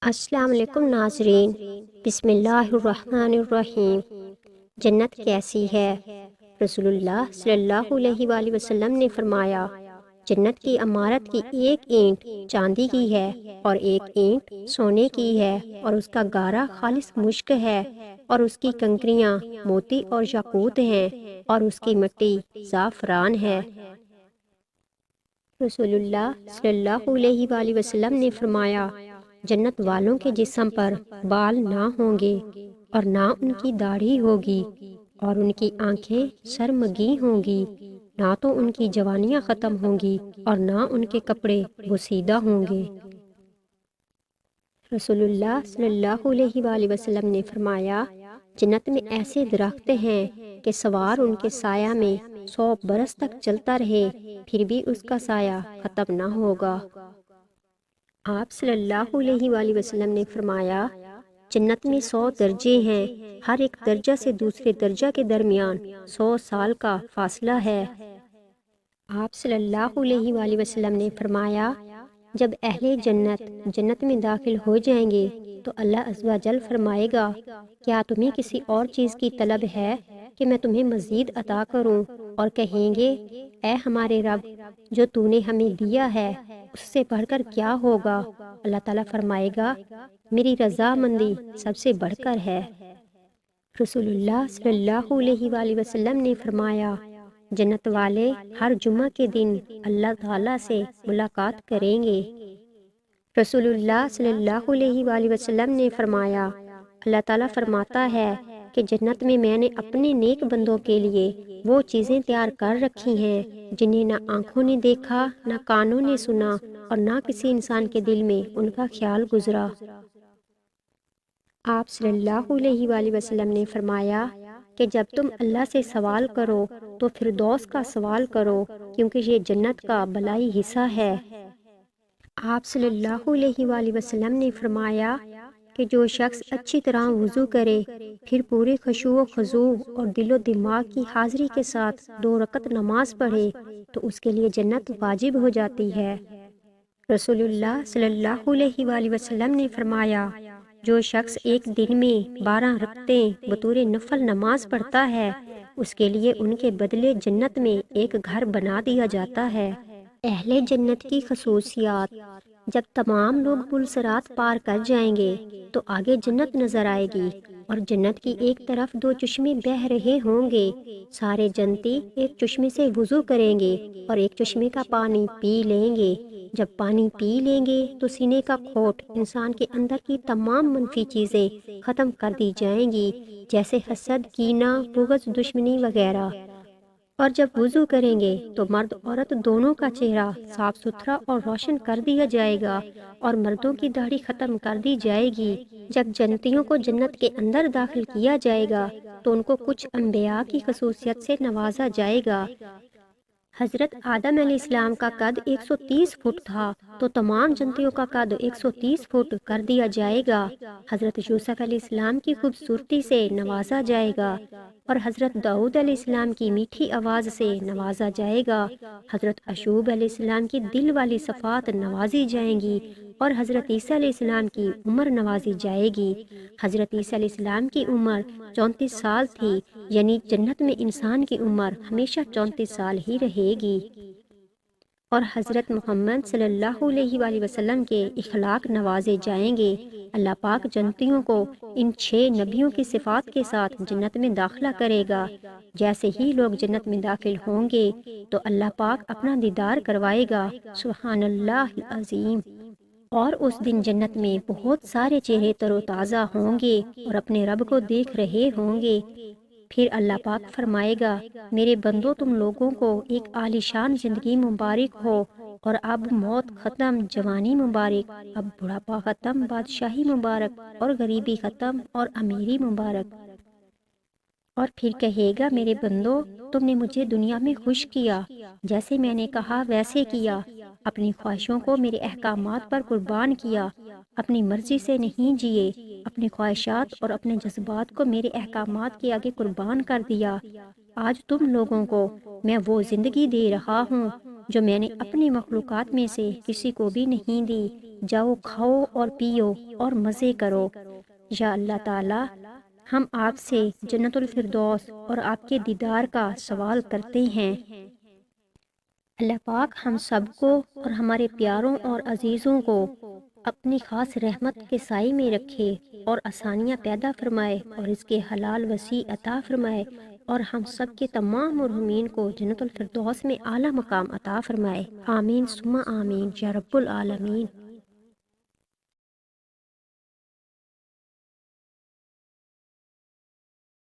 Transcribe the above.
السلام علیکم ناظرین، بسم اللہ الرحمن الرحیم۔ جنت کیسی ہے؟ رسول اللہ صلی اللہ علیہ وآلہ وسلم نے فرمایا، جنت کی عمارت کی ایک اینٹ چاندی کی ہے اور ایک اینٹ سونے کی ہے، اور اس کا گارا خالص مشک ہے، اور اس کی کنکریاں موتی اور یاقوت ہیں، اور اس کی مٹی زعفران ہے۔ رسول اللہ صلی اللہ علیہ وآلہ وسلم نے فرمایا، جنت والوں کے جسم پر بال نہ ہوں گے اور نہ ان کی داڑھی ہوگی، اور ان کی آنکھیں سرمگی ہوں گی، نہ تو ان کی جوانیاں ختم ہوں گی اور نہ ان کے کپڑے بوسیدہ ہوں گے۔ رسول اللہ صلی اللہ علیہ وآلہ وسلم نے فرمایا، جنت میں ایسے درخت ہیں کہ سوار ان کے سایہ میں 100 برس تک چلتا رہے، پھر بھی اس کا سایہ ختم نہ ہوگا۔ آپ صلی اللہ علیہ وآلہ وسلم نے فرمایا، جنت میں 100 درجے ہیں، ہر ایک درجہ سے دوسرے درجہ کے درمیان 100 سال کا فاصلہ ہے۔ آپ صلی اللہ علیہ وآلہ وسلم نے فرمایا، جب اہل جنت میں داخل ہو جائیں گے تو اللہ عز و جل فرمائے گا، کیا تمہیں کسی اور چیز کی طلب ہے کہ میں تمہیں مزید عطا کروں؟ اور کہیں گے، اے ہمارے رب، جو تو نے ہمیں دیا ہے اس سے بڑھ کر کیا ہوگا؟ اللہ تعالیٰ فرمائے گا، میری رضامندی سب سے بڑھ کر ہے۔ رسول اللہ صلی اللہ علیہ وآلہ وسلم نے فرمایا، جنت والے ہر جمعہ کے دن اللہ تعالیٰ سے ملاقات کریں گے۔ رسول اللہ صلی اللہ علیہ وآلہ وسلم نے فرمایا، اللہ تعالیٰ فرماتا ہے کہ جنت میں نے اپنے نیک بندوں کے لیے وہ چیزیں تیار کر رکھی ہیں جنہیں نہ آنکھوں نے دیکھا، نہ کانوں نے سنا، اور نہ کسی انسان کے دل میں ان کا خیال گزرا۔ آپ صلی اللہ علیہ وآلہ وسلم نے فرمایا کہ جب تم اللہ سے سوال کرو تو فردوس کا سوال کرو، کیونکہ یہ جنت کا بلائی حصہ ہے۔ آپ صلی اللہ علیہ وآلہ وسلم نے فرمایا کہ جو شخص اچھی طرح وضو کرے، پھر پورے خشوع و خضوع اور دل و دماغ کی حاضری کے ساتھ 2 رکعت نماز پڑھے تو اس کے لیے جنت واجب ہو جاتی ہے۔ رسول اللہ صلی اللہ علیہ وآلہ وسلم نے فرمایا، جو شخص ایک دن میں 12 رکعتیں بطور نفل نماز پڑھتا ہے، اس کے لیے ان کے بدلے جنت میں ایک گھر بنا دیا جاتا ہے۔ اہل جنت کی خصوصیات: جب تمام لوگ پل صراط پار کر جائیں گے تو آگے جنت نظر آئے گی، اور جنت کی ایک طرف 2 چشمے بہہ رہے ہوں گے۔ سارے جنتی ایک چشمے سے وضو کریں گے اور ایک چشمے کا پانی پی لیں گے۔ جب پانی پی لیں گے تو سینے کا کھوٹ، انسان کے اندر کی تمام منفی چیزیں ختم کر دی جائیں گی، جیسے حسد، کینہ، بغض، دشمنی وغیرہ۔ اور جب وضو کریں گے تو مرد عورت دونوں کا چہرہ صاف ستھرا اور روشن کر دیا جائے گا، اور مردوں کی داڑھی ختم کر دی جائے گی۔ جب جنتیوں کو جنت کے اندر داخل کیا جائے گا تو ان کو کچھ انبیاء کی خصوصیت سے نوازا جائے گا۔ حضرت آدم علیہ السلام کا قد 130 فٹ تھا تو تمام جنتیوں کا قد 130 فٹ کر دیا جائے گا۔ حضرت یوسف علیہ السلام کی خوبصورتی سے نوازا جائے گا، اور حضرت داؤد علیہ السلام کی میٹھی آواز سے نوازا جائے گا۔ حضرت ایوب علیہ السلام کی دل والی صفات نوازی جائیں گی، اور حضرت عیسیٰ علیہ السلام کی عمر نوازی جائے گی۔ حضرت عیسیٰ علیہ السلام کی عمر 34 سال تھی، یعنی جنت میں انسان کی عمر ہمیشہ 34 سال ہی رہے گی۔ اور حضرت محمد صلی اللہ علیہ وآلہ وسلم کے اخلاق نوازے جائیں گے۔ اللہ پاک جنتیوں کو ان 6 نبیوں کی صفات کے ساتھ جنت میں داخلہ کرے گا۔ جیسے ہی لوگ جنت میں داخل ہوں گے تو اللہ پاک اپنا دیدار کروائے گا۔ سبحان اللہ العظیم۔ اور اس دن جنت میں بہت سارے چہرے تر و تازہ ہوں گے اور اپنے رب کو دیکھ رہے ہوں گے۔ پھر اللہ پاک فرمائے گا، میرے بندو، تم لوگوں کو ایک عالیشان زندگی مبارک ہو، اور اب موت ختم، جوانی مبارک، اب بڑھاپا ختم، بادشاہی مبارک، اور غریبی ختم، اور امیری مبارک۔ اور پھر کہے گا، میرے بندو، تم نے مجھے دنیا میں خوش کیا، جیسے میں نے کہا ویسے کیا، اپنی خواہشوں کو میرے احکامات پر قربان کیا، اپنی مرضی سے نہیں جیے، اپنی خواہشات اور اپنے جذبات کو میرے احکامات کے آگے قربان کر دیا۔ آج تم لوگوں کو میں وہ زندگی دے رہا ہوں جو میں نے اپنی مخلوقات میں سے کسی کو بھی نہیں دی۔ جاؤ کھاؤ اور پیو اور مزے کرو۔ یا اللہ تعالی، ہم آپ سے جنت الفردوس اور آپ کے دیدار کا سوال کرتے ہیں۔ اللہ پاک ہم سب کو اور ہمارے پیاروں اور عزیزوں کو اپنی خاص رحمت کے سائے میں رکھے اور آسانیاں پیدا فرمائے اور اس کے حلال وسیع عطا فرمائے، اور ہم سب کے تمام مرحومین کو جنت الفردوس میں اعلیٰ مقام عطا فرمائے۔ آمین ثم آمین یا رب العالمین۔